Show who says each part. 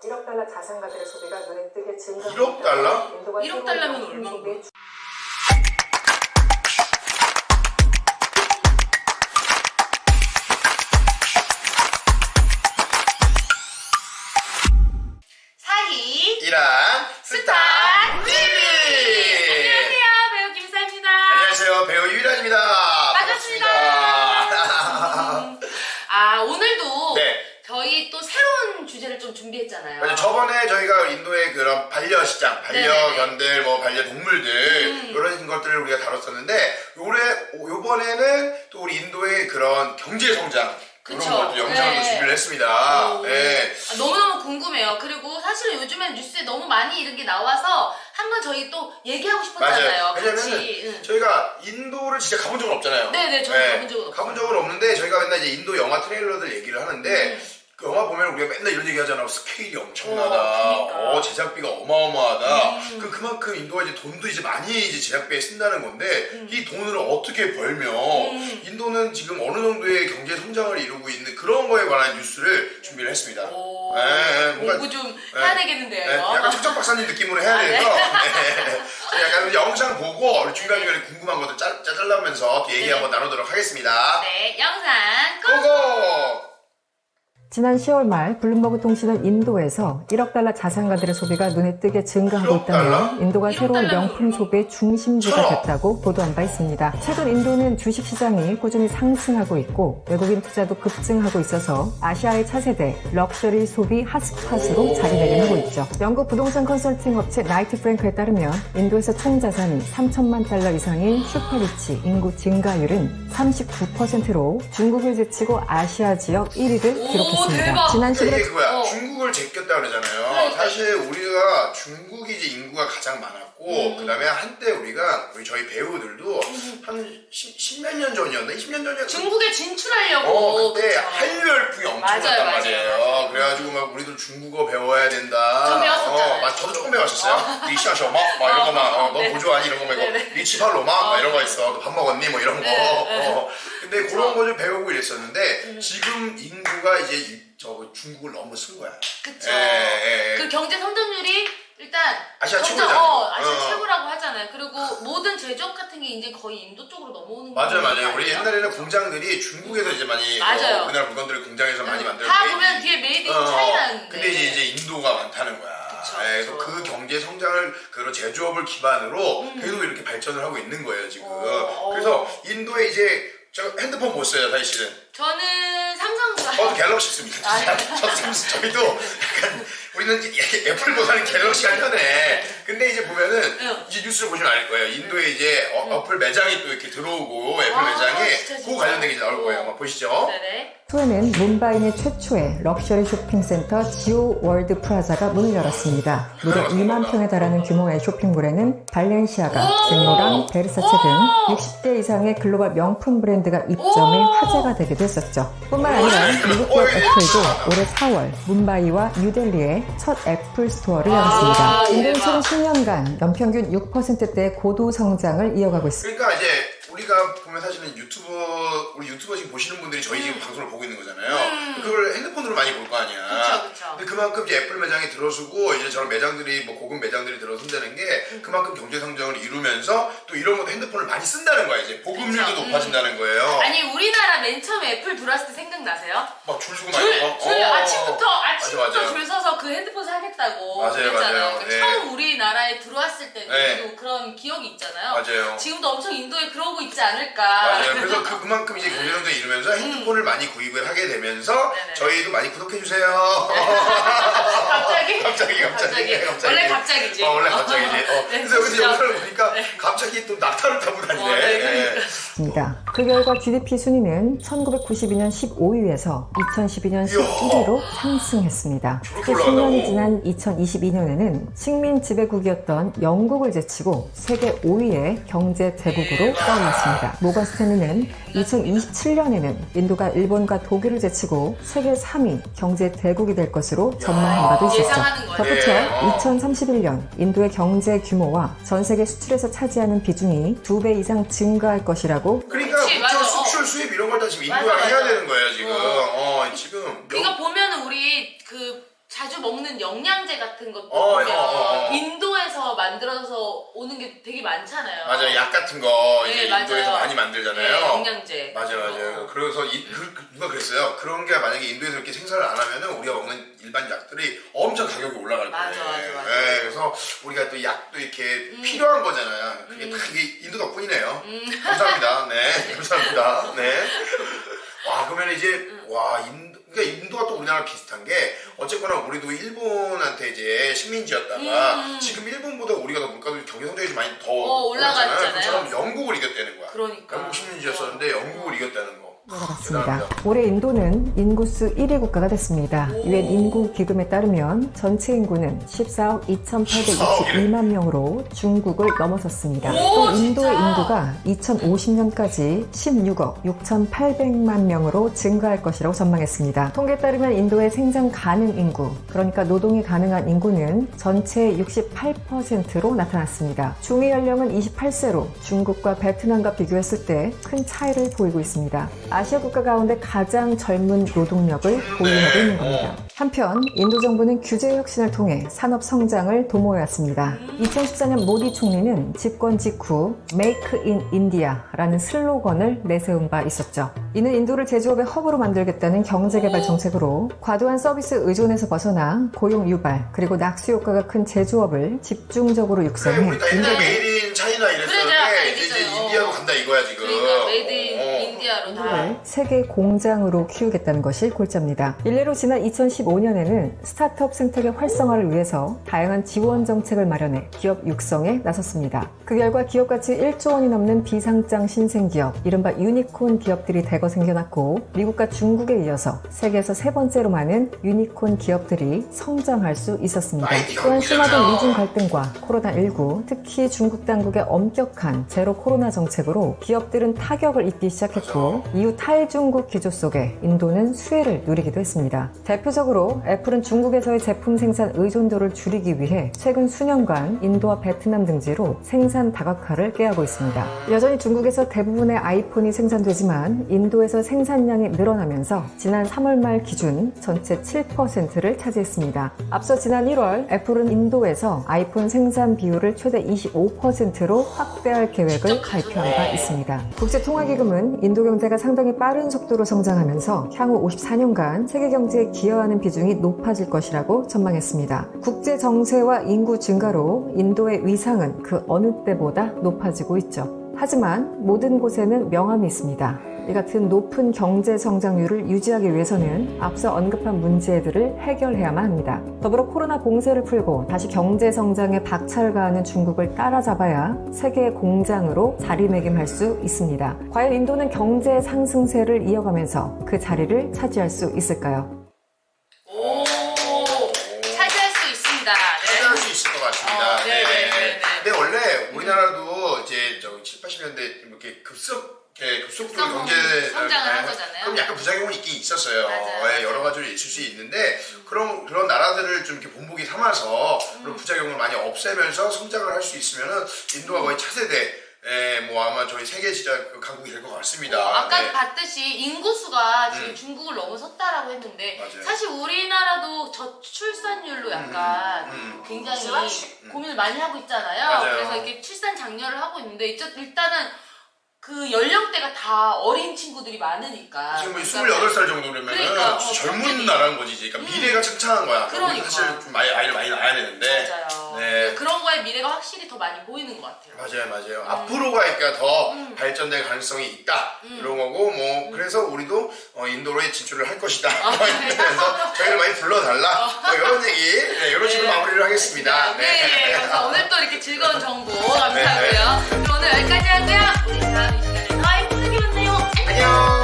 Speaker 1: 1억 달러 자산가들의 소비가 눈에 띄게 증가하고
Speaker 2: 1억 달러?
Speaker 3: 1억 달러면 얼마인가?
Speaker 2: 이란 스타 TV!
Speaker 3: 안녕하세요, 배우 김사입니다.
Speaker 2: 안녕하세요, 배우 유일한입니다.
Speaker 3: 반갑습니다. 오늘도
Speaker 2: 네.
Speaker 3: 저희 또 새로운 주제를 좀 준비했잖아요.
Speaker 2: 맞아요. 저번에 저희가 인도의 그런 반려시장, 반려견들, 뭐 반려동물들 이런 것들을 우리가 다뤘었는데 요번에는 또 우리 인도의 그런 경제 성장 그런 것도 영상도 준비를 했습니다. 네.
Speaker 3: 너무너무 궁금해요. 그리고 사실은 요즘엔 뉴스에 너무 많이 이런 게 나와서 한번 저희 또 얘기하고 싶었잖아요.
Speaker 2: 맞아요. 왜냐면
Speaker 3: 같이.
Speaker 2: 저희가 인도를 진짜 가본 적은 없잖아요.
Speaker 3: 네네, 저는 가본 적은 없어요.
Speaker 2: 가본 적은 없는데 저희가 맨날 이제 인도 영화 트레일러들 얘기를 하는데 그 영화 보면 우리가 맨날 이런 얘기 하잖아. 스케일이 엄청나다.
Speaker 3: 그러니까.
Speaker 2: 제작비가 어마어마하다. 그만큼 인도가 이제 돈도 이제 많이 이제 제작비에 쓴다는 건데 이 돈을 어떻게 벌며 인도는 지금 어느 정도의 경제 성장을 이루고 있는 그런 거에 관한 뉴스를 준비를 했습니다. 뭔가
Speaker 3: 공부 좀 해야 되겠는데요.
Speaker 2: 네, 약간 척척 박사님 느낌으로 해야 돼서 네. 약간 영상 보고 중간중간에 궁금한 것들 잘라면서 얘기 한번 나누도록 하겠습니다.
Speaker 3: 네, 영상
Speaker 2: 고고!
Speaker 1: 지난 10월 말 블룸버그 통신은 인도에서 1억 달러 자산가들의 소비가 눈에 띄게 증가하고
Speaker 2: 1억 달러?
Speaker 1: 있다며 인도가
Speaker 3: 1억
Speaker 1: 새로운
Speaker 3: 달러는
Speaker 1: 명품 소비의 중심지가 됐다고 보도한 바 있습니다. 최근 인도는 주식시장이 꾸준히 상승하고 있고 외국인 투자도 급증하고 있어서 아시아의 차세대 럭셔리 소비 핫스팟으로 자리매김하고 있죠. 영국 부동산 컨설팅 업체 나이트 프랭크에 따르면 인도에서 총 자산이 3천만 달러 이상인 슈퍼리치 인구 증가율은 39%로 중국을 제치고 아시아 지역 1위를 기록했습니다.
Speaker 3: 대박.
Speaker 1: 지난
Speaker 2: 이게
Speaker 1: 11월
Speaker 2: 그거야. 중국을 제꼈다 그러잖아요.
Speaker 3: 그러니까.
Speaker 2: 사실 우리가 중국이 이제 인구가 가장 많았고 그다음에 한때 저희 배우들도 한 10몇 년 전이었나? 20년 전이었나?
Speaker 3: 중국에 진출하려고.
Speaker 2: 그때
Speaker 3: 그쵸?
Speaker 2: 한류 열풍이 엄청났단
Speaker 3: 맞아요,
Speaker 2: 말이에요.
Speaker 3: 맞아요.
Speaker 2: 그래가지고 막 우리도 중국어 배워야 된다.
Speaker 3: 전 배웠었잖아요.
Speaker 2: 저도 조금 배웠었어요. 리샤쇼 막 이런 거 막 너 뭐 좋아하니 이런 거 말고 리치팔로 막 이런 거 있어. 너 밥 먹었니? 뭐 이런 거. 근데 그런 거 좀 배우고 이랬었는데 지금 인구가 이제 중국을 너무 쓴 거야.
Speaker 3: 그쵸.
Speaker 2: 예.
Speaker 3: 그 경제 성장률이 일단
Speaker 2: 아시아 최고잖아요.
Speaker 3: 아시아 최고라고 하잖아요. 그리고 모든 제조업 같은 게 이제 거의 인도 쪽으로 넘어오는
Speaker 2: 맞아요.
Speaker 3: 거예요.
Speaker 2: 우리 옛날에는 공장들이 중국에서 이제 많이
Speaker 3: 맞아요.
Speaker 2: 우리나라 물건들을 공장에서 많이 만들고
Speaker 3: 다 보면 뒤에 메이드 인 차이나는.
Speaker 2: 근데 이제 인도가 많다는 거야. 그래서 그 경제 성장을 그런 제조업을 기반으로 계속 이렇게 발전을 하고 있는 거예요 지금. 그래서 인도에 이제 저 핸드폰 못 써요 사실은.
Speaker 3: 저는 삼성과.
Speaker 2: 저도 갤럭시 씁니다. 저희도 약간 우리는 애플보다는 갤럭시가 편해. 근데 이제 보면은 이제 뉴스를 보시면 알 거예요. 인도에 이제 어플 매장이 또 이렇게 들어오고 애플 매장에 그 관련된 게 이제 나올 거예요. 한번 보시죠.
Speaker 3: 네네.
Speaker 1: 후에는 뭄바이의 최초의 럭셔리 쇼핑센터 지오 월드 프라자가 문을 열었습니다. 무려 2만 평에 달하는 규모의 쇼핑몰에는 발렌시아가, 생로랑, 베르사체 등 60대 이상의 글로벌 명품 브랜드가 입점해 화제가 되기도 했었죠. 뿐만 아니라 미국 기업 애플도 올해 4월 뭄바이와 뉴델리에 첫 애플 스토어를 열었습니다. 인도는 최근 10년간 연평균 6%대의 고도 성장을 이어가고 있습니다.
Speaker 2: 그러니까 이제 우리가 보면 사실은 우리 유튜버 지금 보시는 분들이 저희 지금 방송을 보고 있는 거잖아요. 그걸 핸드폰으로 많이 볼 거 아니야.
Speaker 3: 그쵸.
Speaker 2: 근데 그만큼 이제 애플 매장이 들어서고 이제 저런 매장들이 뭐 고급 매장들이 들어선다는 게 그만큼 경제 성장을 이루면서 또 이런 것도 핸드폰을 많이 쓴다는 거야. 이제 보급률도 높아진다는 거예요.
Speaker 3: 아니 우리나라 맨 처음에 애플 들어왔을 때 생각나세요?
Speaker 2: 막 줄 서고 막 이런 거.
Speaker 3: 아침부터
Speaker 2: 맞아.
Speaker 3: 줄 서서 그 핸드폰 사겠다고
Speaker 2: 맞아요.
Speaker 3: 그랬잖아요. 그러니까
Speaker 2: 네.
Speaker 3: 처음 우리나라에 들어왔을 때도
Speaker 2: 네.
Speaker 3: 그런 기억이 있잖아요.
Speaker 2: 맞아요.
Speaker 3: 지금도 엄청 인도에 그러고 있지 않을까.
Speaker 2: 맞아요. 그래서 그만큼 이제 경제 성장이 이루면서 핸드폰을 많이 구입을 하게 되면서
Speaker 3: 네네.
Speaker 2: 저희도 많이 구독해주세요.
Speaker 3: 갑자기. 원래 갑자기지.
Speaker 2: 원래 갑자기지. 그래서 여기서
Speaker 3: 진짜.
Speaker 2: 영상을 보니까 갑자기 또 낙타를 타고 다니네.
Speaker 1: 있습니다. 그 결과 GDP 순위는 1992년 15위에서 2012년 11위로 상승했습니다. 그 10년이 지난 2022년에는 식민 지배국이었던 영국을 제치고 세계 5위의 경제 대국으로 떠올랐습니다. 모건 스탠리는 2027년에는 인도가 일본과 독일을 제치고 세계 3위 경제 대국이 될 것으로 전망한 바도 있었죠.
Speaker 3: 예상하는 거예요.
Speaker 1: 덧붙여 2031년 인도의 경제 규모와 전 세계 수출에서 차지하는 비중이 2배 이상 증가할 것이라고.
Speaker 2: 그러니까
Speaker 3: 그치, 맞아.
Speaker 2: 수출 수입 이런 걸 다 지금 인도가
Speaker 3: 맞아.
Speaker 2: 해야 되는 거예요 지금. 지금
Speaker 3: 그러니까 보면은 우리 그 자주 자주 먹는 영양제 같은 것도
Speaker 2: 어,
Speaker 3: 보면
Speaker 2: 어.
Speaker 3: 인도에서 만들어서 오는 게 되게 많잖아요.
Speaker 2: 맞아요. 약 같은 거
Speaker 3: 네,
Speaker 2: 이제
Speaker 3: 맞아요.
Speaker 2: 인도에서 많이 만들잖아요.
Speaker 3: 네, 영양제.
Speaker 2: 맞아요. 그래서 누가 그랬어요. 그런 게 만약에 인도에서 이렇게 생산을 안 하면은 우리가 먹는 일반 약들이 엄청 가격이 올라갈 거예요.
Speaker 3: 맞아.
Speaker 2: 네, 그래서 우리가 또 약도 이렇게 필요한 거잖아요. 그게 다 이게 인도 덕분이네요. 감사합니다. 네, 감사합니다. 네. 와, 그러면 이제 그러니까 인도가 또 우리나라 비슷한 게 어쨌거나 우리도 일본한테 이제 식민지였다가 지금 일본보다 우리가 더 물가도 경제 성장이 좀 많이 더
Speaker 3: 올라갔잖아요.
Speaker 2: 그처럼 영국을 이겼다는 거야.
Speaker 3: 그러니까.
Speaker 2: 영국 식민지였었는데 영국을 이겼다는 거.
Speaker 1: 네, 맞습니다. 올해 인도는 인구수 1위 국가가 됐습니다. 유엔 인구기금에 따르면 전체 인구는 14억 2,862만 명으로 중국을 넘어섰습니다. 또 인도의
Speaker 3: 진짜?
Speaker 1: 인구가 2050년까지 16억 6,800만 명으로 증가할 것이라고 전망했습니다. 통계에 따르면 인도의 생산 가능 인구, 그러니까 노동이 가능한 인구는 전체의 68%로 나타났습니다. 중위 연령은 28세로 중국과 베트남과 비교했을 때 큰 차이를 보이고 있습니다. 아시아 국가 가운데 가장 젊은 노동력을 보유하고 있는 겁니다. 한편 인도 정부는 규제 혁신을 통해 산업 성장을 도모해왔습니다. 2014년 모디 총리는 집권 직후 Make in India라는 슬로건을 내세운 바 있었죠. 이는 인도를 제조업의 허브로 만들겠다는 경제개발 정책으로 과도한 서비스 의존에서 벗어나 고용 유발 그리고 낙수 효과가 큰 제조업을 집중적으로 육성해
Speaker 2: 우리 다 옛날에 메이드 인 차이나
Speaker 3: 그래, 내가
Speaker 2: 이랬었는데
Speaker 3: 아까
Speaker 2: 이제
Speaker 3: 얘기했잖아요.
Speaker 2: 인디아로 간다 이거야 지금.
Speaker 3: 그러니까 메이드 인 인디아로 다.
Speaker 1: 세계 공장으로 키우겠다는 것이 골자입니다. 일례로 지난 2015년에는 스타트업 생태계 활성화를 위해서 다양한 지원 정책을 마련해 기업 육성에 나섰습니다. 그 결과 기업 가치 1조 원이 넘는 비상장 신생기업, 이른바 유니콘 기업들이 대거 생겨났고 미국과 중국에 이어서 세계에서 세 번째로 많은 유니콘 기업들이 성장할 수 있었습니다. 또한 심화된 미중 갈등과 코로나19, 특히 중국 당국의 엄격한 제로 코로나 정책으로 기업들은 타격을 입기 시작했고 이후 탈중국 기조 속에 인도는 수혜를 누리기도 했습니다. 대표적으로 애플은 중국에서의 제품 생산 의존도를 줄이기 위해 최근 수년간 인도와 베트남 등지로 생산 다각화를 꾀하고 있습니다. 여전히 중국에서 대부분의 아이폰이 생산되지만 인도에서 생산량이 늘어나면서 지난 3월 말 기준 전체 7%를 차지했습니다. 앞서 지난 1월 애플은 인도에서 아이폰 생산 비율을 최대 25%로 확대할 계획을 발표한 바 있습니다. 국제통화기금은 인도 경제가 상당히 빠른 속도로 성장하면서 향후 54년간 세계 경제에 기여하는 비중이 높아질 것이라고 전망했습니다. 국제 정세와 인구 증가로 인도의 위상은 그 어느 때보다 높아지고 있죠. 하지만 모든 곳에는 명암이 있습니다. 이 같은 높은 경제 성장률을 유지하기 위해서는 앞서 언급한 문제들을 해결해야만 합니다. 더불어 코로나 봉쇄를 풀고 다시 경제 성장에 박차를 가하는 중국을 따라잡아야 세계의 공장으로 자리매김할 수 있습니다. 과연 인도는 경제 상승세를 이어가면서 그 자리를 차지할 수 있을까요?
Speaker 3: 오, 차지할 수 있습니다.
Speaker 2: 차지할 수 있을 것 같습니다.
Speaker 3: 네.
Speaker 2: 근데 원래 우리나라도 이제 7, 80년대 이렇게 급속도로 경제
Speaker 3: 성장을 한 거잖아요.
Speaker 2: 그럼 약간 부작용은 있긴 있었어요.
Speaker 3: 맞아요.
Speaker 2: 여러 가지로 있을 수 있는데 그런 나라들을 좀 이렇게 본보기 삼아서 그런 부작용을 많이 없애면서 성장을 할 수 있으면은 인도가 거의 차세대. 뭐 아마 저희 세계 진짜 강국이 될 것 같습니다.
Speaker 3: 아까 봤듯이 인구수가 지금 중국을 넘어섰다라고 했는데
Speaker 2: 맞아요.
Speaker 3: 사실 우리나라도 저출산율로 약간 굉장히 고민을 많이 하고 있잖아요.
Speaker 2: 맞아요.
Speaker 3: 그래서 이렇게 출산 장려를 하고 있는데 일단은 그 연령대가 다 어린 친구들이 많으니까.
Speaker 2: 지금 뭐 28살 정도라면
Speaker 3: 그러니까,
Speaker 2: 젊은 나라는 거지. 그러니까 미래가 창창한 거야.
Speaker 3: 그러니까.
Speaker 2: 사실 좀 아이를 많이 낳아야 되는데.
Speaker 3: 맞아요.
Speaker 2: 네.
Speaker 3: 그런 거에 미래가 확실히 더 많이 보이는 것 같아요.
Speaker 2: 맞아요. 앞으로가 그러니까 더 발전될 가능성이 있다. 이런 거고 뭐 그래서 우리도 인도로에 진출을 할 것이다. 그래서 저희를 많이 불러달라. 뭐 이런 얘기, 이런 식으로 마무리를 하겠습니다.
Speaker 3: 네. 그래서 오늘 또 이렇게 즐거운 정보 감사하고요. 그럼 오늘 여기까지 하고요. 우리 다음 이 시간에 더 예쁘게 만나요.
Speaker 2: 안녕.